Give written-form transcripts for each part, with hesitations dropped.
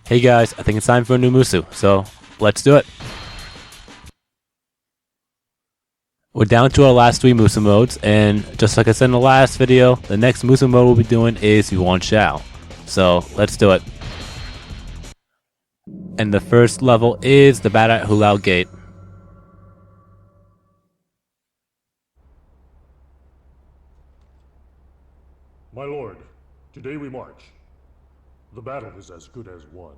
Hey guys, I think it's time for a new Musou, so let's do it. We're down to our last 3 Musou modes, and just like I said in the last video, the next Musou mode we'll be doing is Yuan Shao. So let's do it. And the first level is the battle at Hulao Gate. My lord, today we march. The battle is as good as won.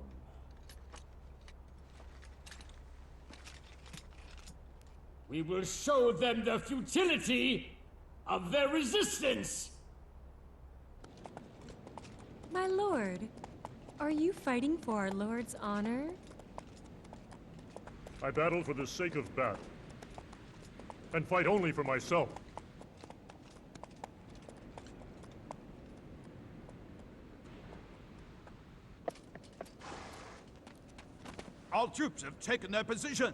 We will show them the futility of their resistance! My lord, are you fighting for our lord's honor? I battle for the sake of battle, and fight only for myself. All troops have taken their positions.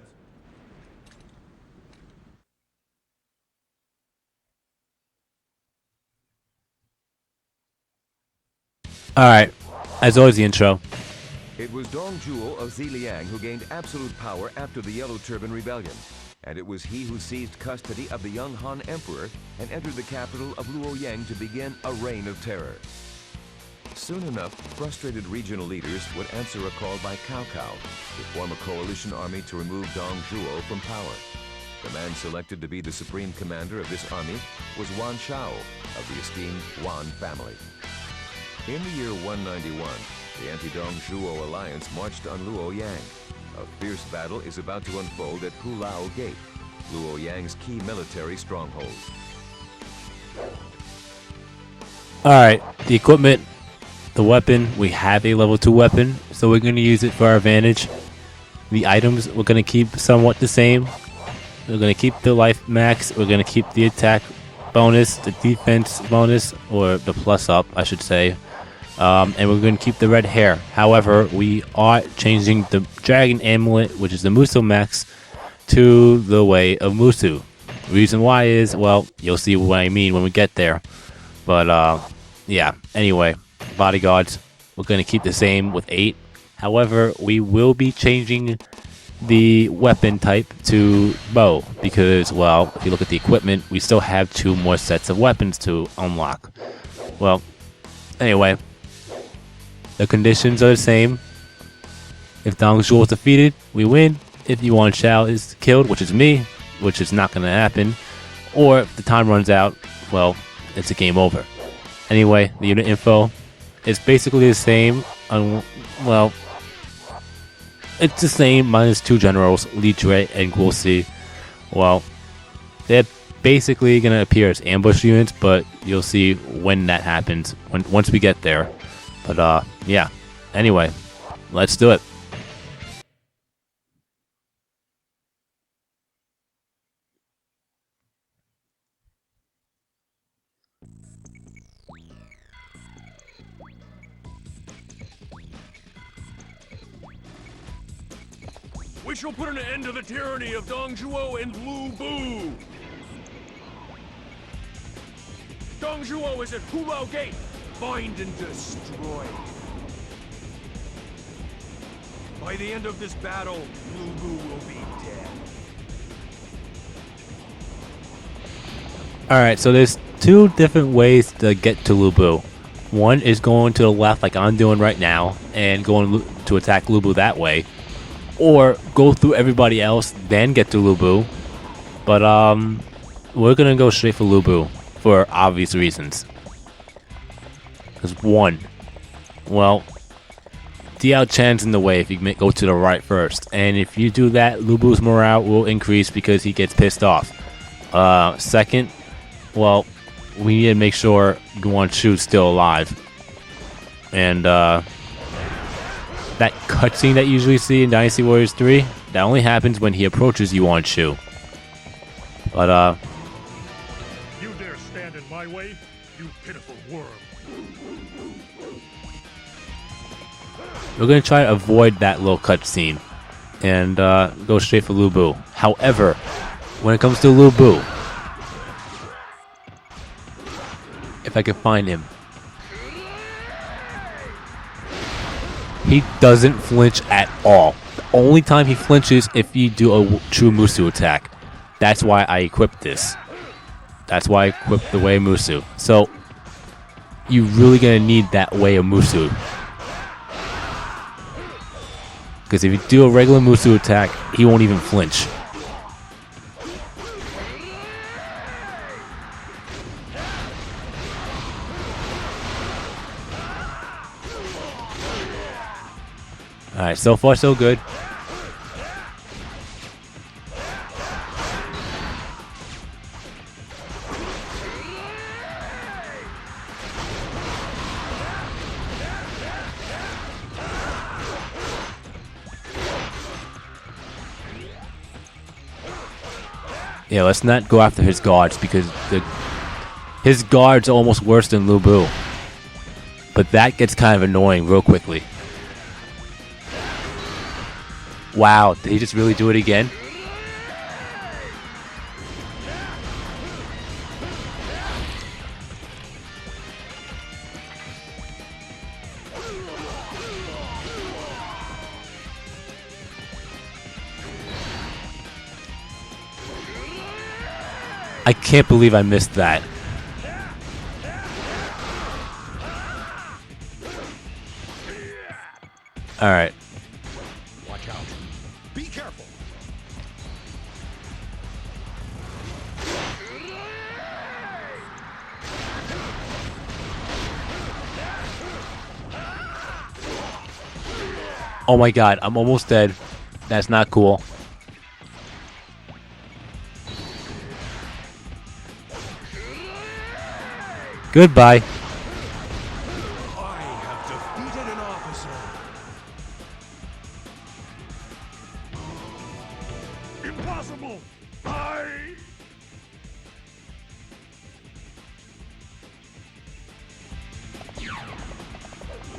Alright, as always the intro. It was Dong Zhuo of Ziliang who gained absolute power after the Yellow Turban Rebellion, and it was he who seized custody of the young Han Emperor and entered the capital of Luoyang to begin a reign of terror. Soon enough, frustrated regional leaders would answer a call by Cao Cao to form a coalition army to remove Dong Zhuo from power. The man selected to be the supreme commander of this army was Yuan Shao of the esteemed Yuan family. In the year 191, the anti-Dong Zhuo alliance marched on Luoyang. A fierce battle is about to unfold at Lao Gate, Luoyang's key military stronghold. Alright, the equipment, the weapon, we have a level 2 weapon, so we're going to use it for our advantage. The items, we're going to keep somewhat the same. We're going to keep the life max, we're going to keep the attack bonus, the defense bonus, or the plus up, I should say. And we're going to keep the red hair. However, we are changing the dragon amulet, which is the Musou Max, to the way of Musou. Reason why is, well, you'll see what I mean when we get there. But, yeah, anyway, bodyguards, we're going to keep the same with 8. However, we will be changing the weapon type to bow because, well, if you look at the equipment, we still have 2 more sets of weapons to unlock. Well, anyway, the conditions are the same. If Dong Zhuo is defeated, we win. If Yuan Shao is killed, which is me, which is not going to happen, or if the time runs out, well, it's a game over. Anyway, the unit info is basically the same. Well, it's the same minus 2 generals, Li Jue and Guosi. Well, they're basically going to appear as ambush units, but you'll see when that happens, once we get there. But, yeah. Anyway, let's do it. We shall put an end to the tyranny of Dong Zhuo and Lu Bu! Dong Zhuo is at Hulao Gate! Find and destroy! By the end of this battle, Lu Bu will be dead. Alright, so there's 2 different ways to get to Lu Bu. One is going to the left like I'm doing right now and going to attack Lu Bu that way. Or go through everybody else, then get to Lu Bu. But we're gonna go straight for Lu Bu for obvious reasons. Because 1, well, Diao Chan's in the way if you go to the right first. And if you do that, Lu Bu's morale will increase because he gets pissed off. 2nd, well, we need to make sure Yuan Shu's still alive. And that cutscene that you usually see in Dynasty Warriors 3, that only happens when he approaches Yuan Shu. But, You dare stand in my way, you pitiful worm. we're going to try to avoid that little cutscene and go straight for Lu Bu. However, when it comes to Lu Bu, if I can find him, He doesn't flinch at all. The only time he flinches if you do a true Musou attack. That's why I equipped this. That's why I equipped the Way of Musou. So, you're really going to need that Way of Musou. Because if you do a regular Musou attack, he won't even flinch. Alright, so far so good. Yeah, let's not go after his guards because his guards are almost worse than Lu Bu. But that gets kind of annoying real quickly. Wow, did he just really do it again? I can't believe I missed that. Alright. Watch out. Be careful. Oh my god, I'm almost dead. That's not cool. Goodbye. I have defeated an officer. Impossible!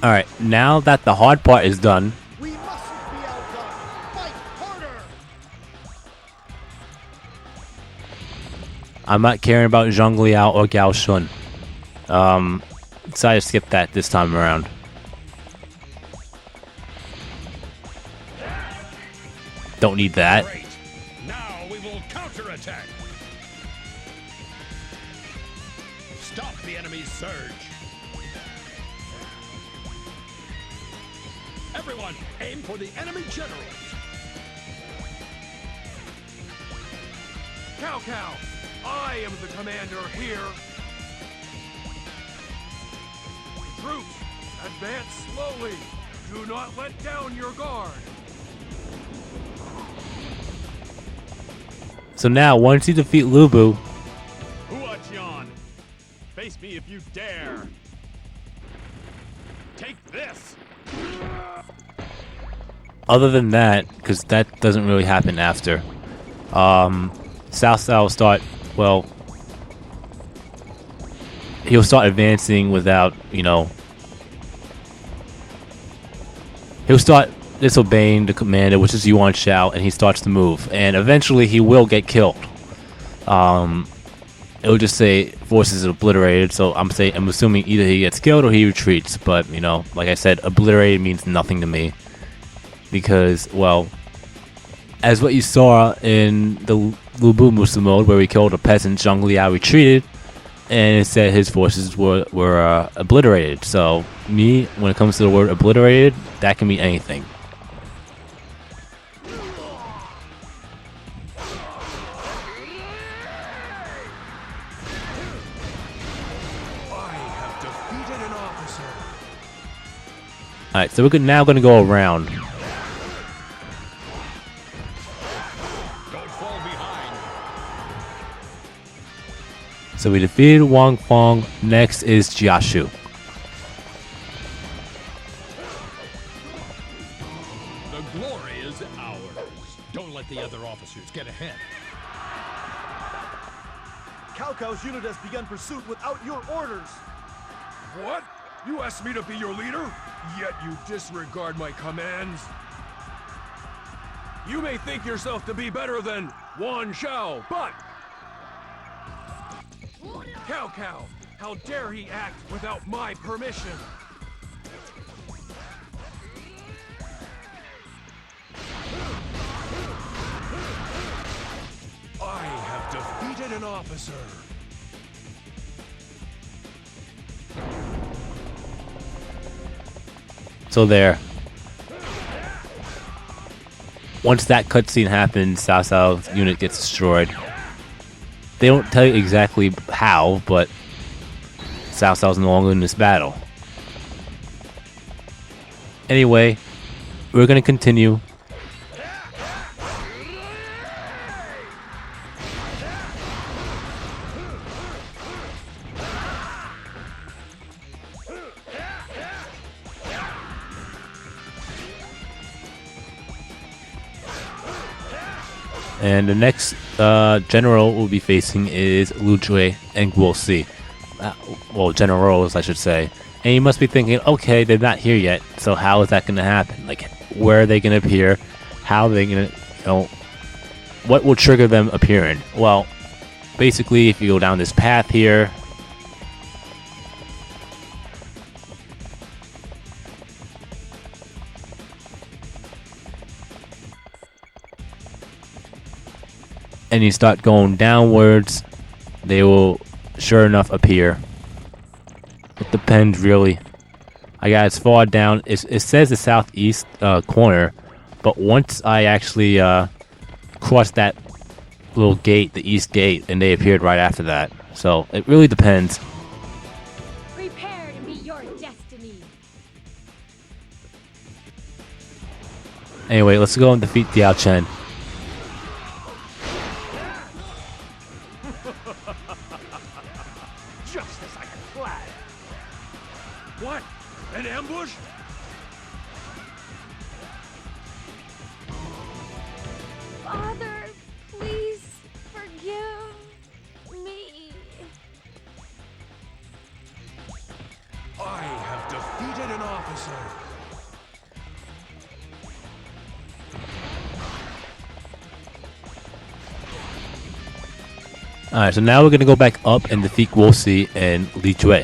Alright, now that the hard part is done, We mustn't be outdone. Fight harder! I'm not caring about Zhang Liao or Gao Shun. Decided to skip that this time around. Don't need that. Great. Now we will counterattack. Stop the enemy's surge. Everyone, aim for the enemy generals. Cao Cao, I am the commander here. Troops, advance slowly. Do not let down your guard. So now, once you defeat Lu Bu, Hua Qian, face me if you dare. Take this. other than that, because that doesn't really happen after, Cao Cao will start, well, he'll start advancing without, you know, he'll start disobeying the commander, which is Yuan Shao, and he starts to move. And eventually he will get killed. It'll just say forces obliterated, so I'm assuming either he gets killed or he retreats. But, you know, like I said, obliterated means nothing to me. Because, well, as what you saw in the Lu Bu Musou Mode, where we killed a peasant, Zhang Liao retreated, and it said his forces were obliterated. So, me, when it comes to the word obliterated, that can mean anything. Alright, so we're now going to go around. Don't fall behind. So we defeated Wang Fong. Next is Jiashu. The glory is ours. Don't let the other officers get ahead. Cao Cao's unit has begun pursuit without your orders. What? You asked me to be your leader, yet you disregard my commands? You may think yourself to be better than Yuan Shao, but... Cao Cao, how dare he act without my permission? an officer. So there. Once that cutscene happens, Cao Cao's unit gets destroyed. They don't tell you exactly how, but Cao Cao's no longer in this battle. Anyway, we're gonna continue. And the next general we'll be facing is Lu Bu and Guo Si. Well, generals, I should say. And you must be thinking, okay, they're not here yet, so how is that going to happen? Like, where are they going to appear? How are they going to, what will trigger them appearing? Well, basically, if you go down this path here, and you start going downwards, they will sure enough appear. It depends, really. I got as far down. It says the southeast corner, but once I actually crossed that little gate, the east gate, and they appeared right after that. So it really depends. Prepare to meet your destiny. Anyway, let's go and defeat Diao Chen. Just as I had planned. What? An ambush? Father, please forgive me. I have defeated an officer. Alright, so now we're going to go back up and defeat Guo Si and Li Bu.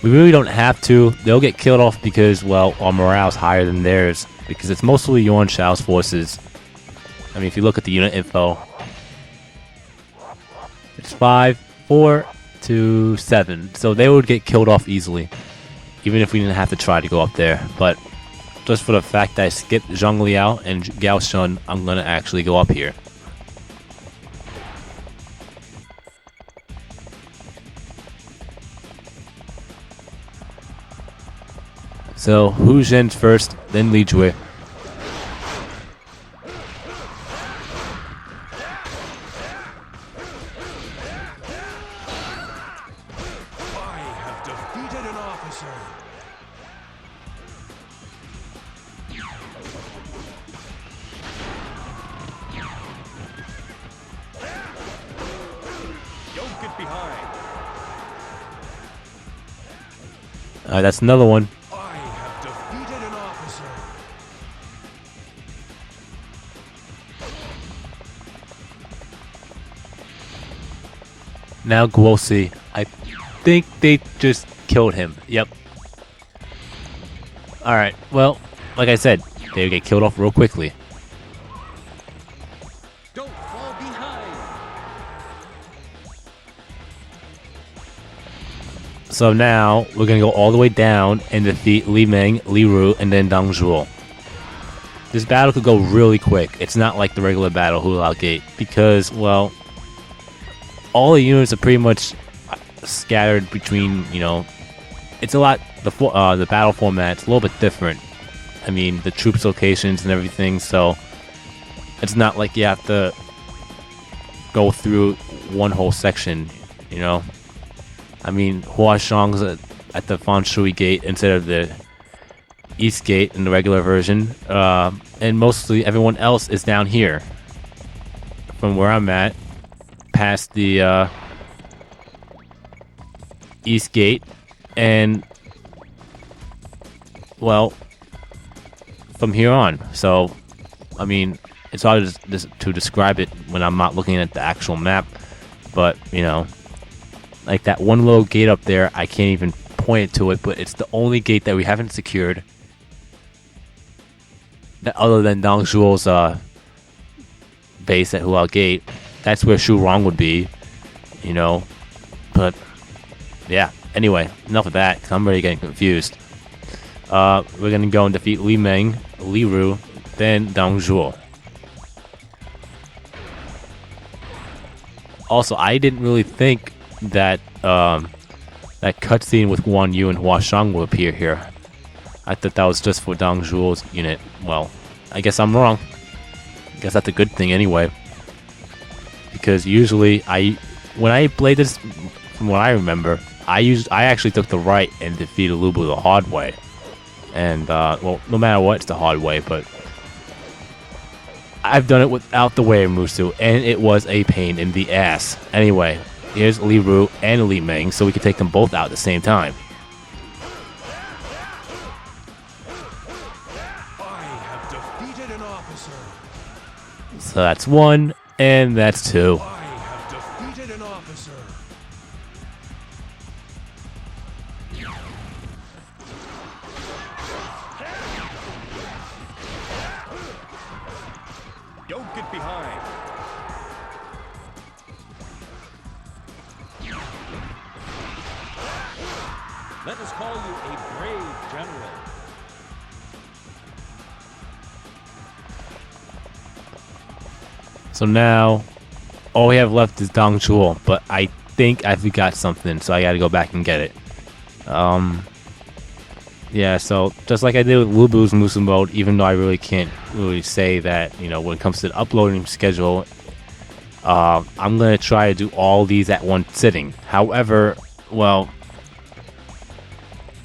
We really don't have to. They'll get killed off because, well, our morale is higher than theirs. Because it's mostly Yuan Shao's forces. I mean, if you look at the unit info, it's 5, 4 to 7. So they would get killed off easily. Even if we didn't have to try to go up there. But just for the fact that I skipped Zhang Liao and Gao Shun, I'm going to actually go up here. So, Hu Zhen's first, then Li Bu. I have defeated an officer. Don't get behind. That's another one. I have defeated an officer. Now Guo Si. I think they just killed him. Yep. Alright, well, like I said, they get killed off real quickly. Don't fall behind. So now, we're gonna go all the way down and defeat Li Meng, Li Ru, and then Dang Zhuo. This battle could go really quick. It's not like the regular battle, Hulao Gate, because, well, all the units are pretty much scattered between, it's a lot, the battle format's a little bit different. I mean, the troops locations and everything, so it's not like you have to go through one whole section, I mean, Huashang's at the Fanshui Gate instead of the East Gate in the regular version, and mostly everyone else is down here. From where I'm at, past the East Gate, and, well, from here on. So, I mean, it's hard to describe it when I'm not looking at the actual map, but, like that one little gate up there, I can't even point to it, but it's the only gate that we haven't secured, that other than Dang Zhuo's base at Lao Gate. that's where Shu Rong would be, you know. But yeah. Anyway, enough of that. 'Cause I'm already getting confused. We're gonna go and defeat Li Meng, Li Ru, then Dong Zhuo. Also, I didn't really think that that cutscene with Guan Yu and Hua Shang will appear here. I thought that was just for Dong Zhuo's unit. Well, I guess I'm wrong. I guess that's a good thing anyway. Because usually, when I played this, from what I remember, I actually took the right and defeated Lu Bu the hard way. And, well, no matter what, it's the hard way, but I've done it without the way of Musou, and it was a pain in the ass. Anyway, here's Li Ru and Li Meng, so we can take them both out at the same time. I have defeated an officer. So that's 1, and that's 2. I have defeated an officer. Don't get behind. Let us call you a brave general. So now, all we have left is Dong Zhuo, but I think I forgot something, so I gotta go back and get it. Yeah, so just like I did with Lu Bu's Musou Mode, even though I really can't really say that, you know, when it comes to the uploading schedule, I'm gonna try to do all these at one sitting. However, well,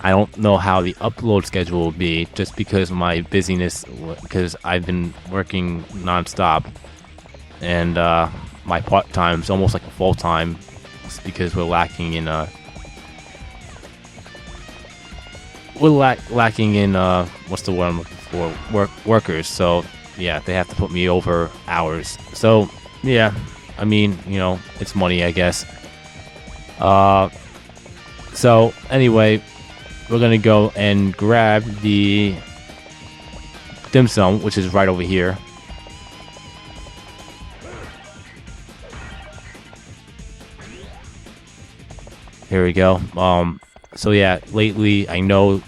I don't know how the upload schedule will be, just because of my busyness, because I've been working non-stop, and my part-time is almost like a full-time, because we're lacking in lacking in what's the word I'm looking for, workers. So yeah, they have to put me over hours. So yeah, I mean, you know, it's money, I guess. So anyway, we're gonna go and grab the dim sum, which is right over here. Here we go. So yeah, lately I know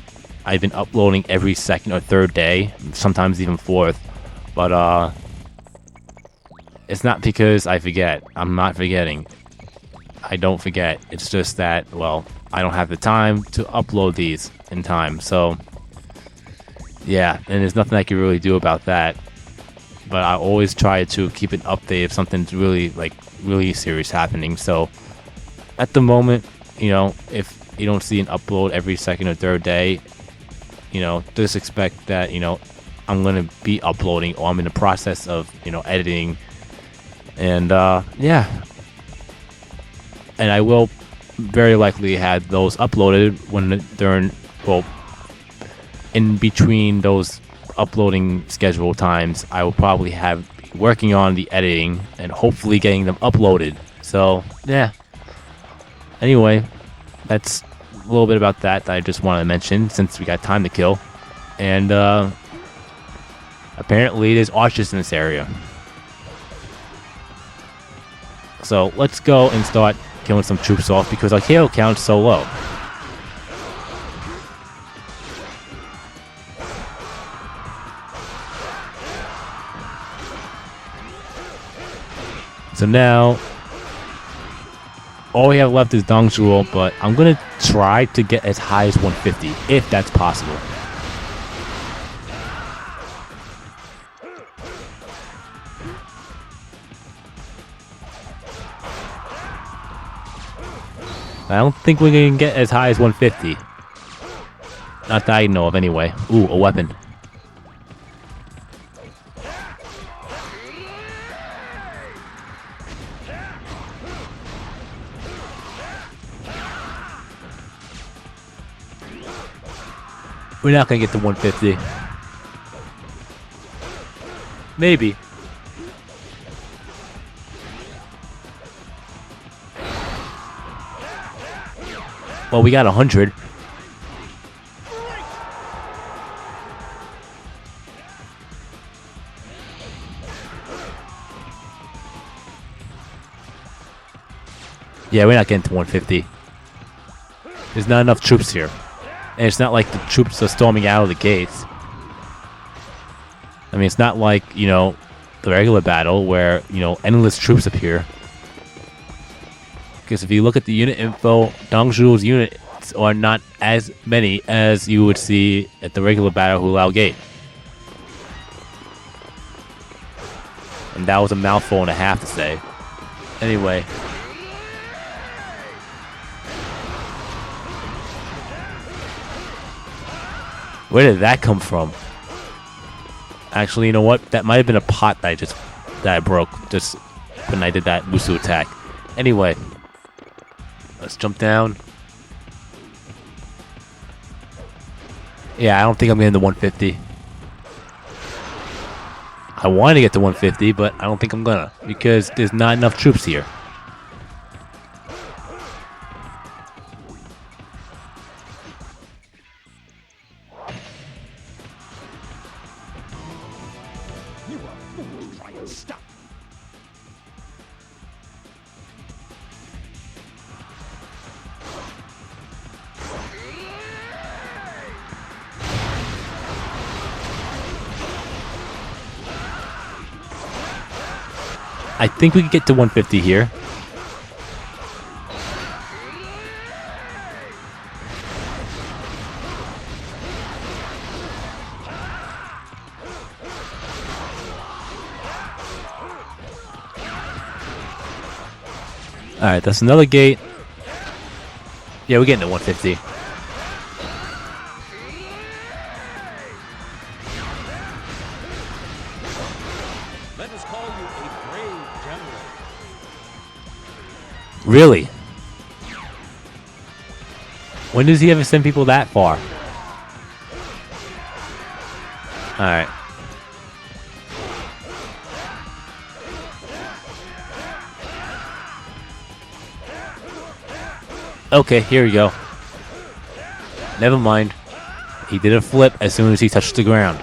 I've been uploading every second or third day, sometimes even fourth, but it's not because I forget. I'm not forgetting. I don't forget. It's just that, well, I don't have the time to upload these in time. So yeah, and there's nothing I can really do about that. But I always try to keep an update if something's really serious happening. So at the moment, you know, if you don't see an upload every second or third day, you know, just expect that, you know, I'm going to be uploading, or I'm in the process of, you know, editing. And, yeah. And I will very likely have those uploaded when they're, well, in between those uploading schedule times, I will probably have working on the editing and hopefully getting them uploaded. So, yeah. Anyway, that's a little bit about that I just wanted to mention since we got time to kill. And apparently there's archers in this area. So let's go and start killing some troops off because our KO count's so low. So now all we have left is Dong Zhuo, but I'm going to try to get as high as 150, if that's possible. I don't think we're going to get as high as 150. Not that I know of anyway. Ooh, a weapon. We're not going to get to 150. Maybe. Well, we got 100. Yeah, we're not getting to 150. There's not enough troops here. And it's not like the troops are storming out of the gates. I mean, it's not like, you know, the regular battle where, you know, endless troops appear. Because if you look at the unit info, Dong Zhuo's units are not as many as you would see at the regular battle Hulao Gate. And that was a mouthful and a half to say. Anyway. Where did that come from? Actually, you know what? That might have been a pot that I broke just when I did that Musou attack. Anyway, let's jump down. Yeah, I don't think I'm getting to 150. I want to get to 150, but I don't think I'm gonna because there's not enough troops here. I think we can get to 150 here. Alright, that's another gate. Yeah, we're getting to 150. Let us call you a brave general. Really? When does he ever send people that far? Alright. Okay, here we go. Never mind. He did a flip as soon as he touched the ground.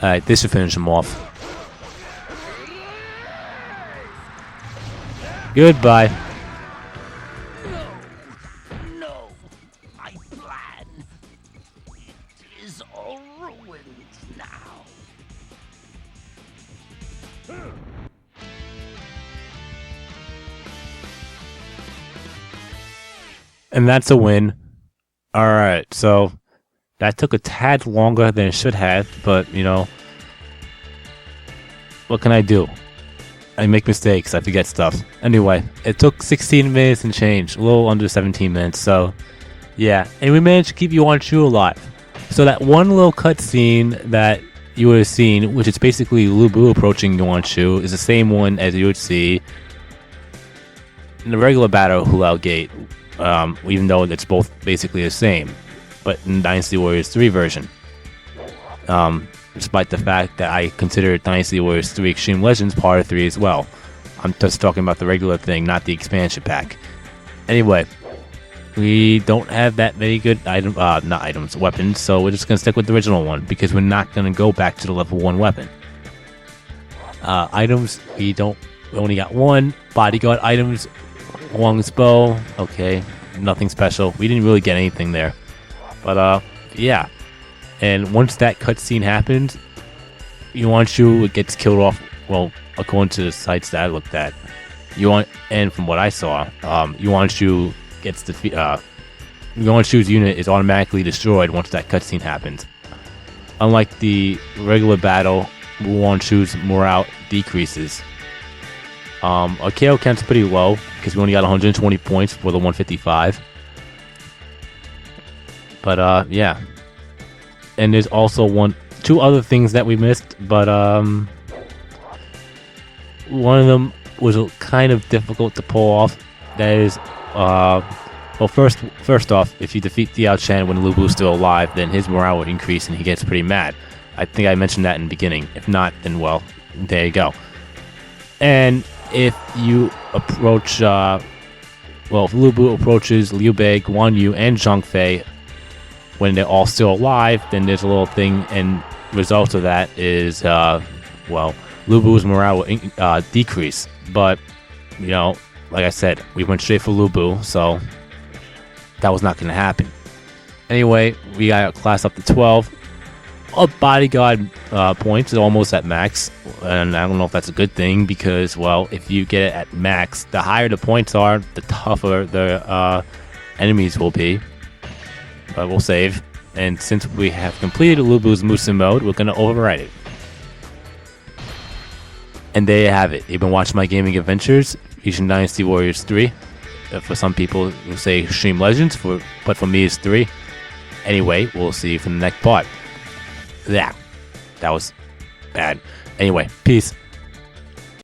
Alright, this should finish him off. Goodbye. No, my plan. It is all ruined now. And that's a win. Alright, so that took a tad longer than it should have, but, you know, what can I do? I make mistakes, I forget stuff. Anyway, it took 16 minutes and change, a little under 17 minutes, so yeah. And we managed to keep Yuan Shao alive. So that one little cutscene that you would have seen, which is basically Lu Bu approaching Yuan Shao, is the same one as you would see in the regular battle of Lao Gate, even though it's both basically the same, but in Dynasty Warriors 3 version. Despite the fact that I consider Dynasty Warriors 3 Xtreme Legends part of 3 as well. I'm just talking about the regular thing, not the expansion pack. Anyway, we don't have that many good weapons, so we're just going to stick with the original one, because we're not going to go back to the level 1 weapon. Items, we only got one. Bodyguard items, Huang's bow, okay, nothing special. We didn't really get anything there. But, yeah. And once that cutscene happens, Yuan Shao gets killed off. Well, according to the sites that I looked at, and from what I saw, Yuan Shao gets Yuan Shao's unit is automatically destroyed once that cutscene happens. Unlike the regular battle, Yuan Shao's morale decreases. Our KO count's pretty low because we only got 120 points for the 155. But yeah. And there's also two other things that we missed, but one of them was kind of difficult to pull off. That is, well, first off, if you defeat Diao Chen when Lu Bu's still alive, then his morale would increase and he gets pretty mad. I think I mentioned that in the beginning. If not, then well, there you go. And if you approach, if Lu Bu approaches Liu Bei, Guan Yu, and Zhang Fei when they're all still alive, then there's a little thing, and result of that is, Lu Bu's morale will decrease. But, you know, like I said, we went straight for Lu Bu, so that was not going to happen. Anyway, we got our class up to 12. Our bodyguard points is almost at max, and I don't know if that's a good thing because, well, if you get it at max, the higher the points are, the tougher the enemies will be. But we'll save, and since we have completed Lu Bu's Musou Mode, we're going to overwrite it. And there you have it. You've been watching my gaming adventures, using Dynasty Warriors 3. For some people, will say Xtreme Legends, but for me, it's 3. Anyway, we'll see you for the next part. That was bad. Anyway, peace.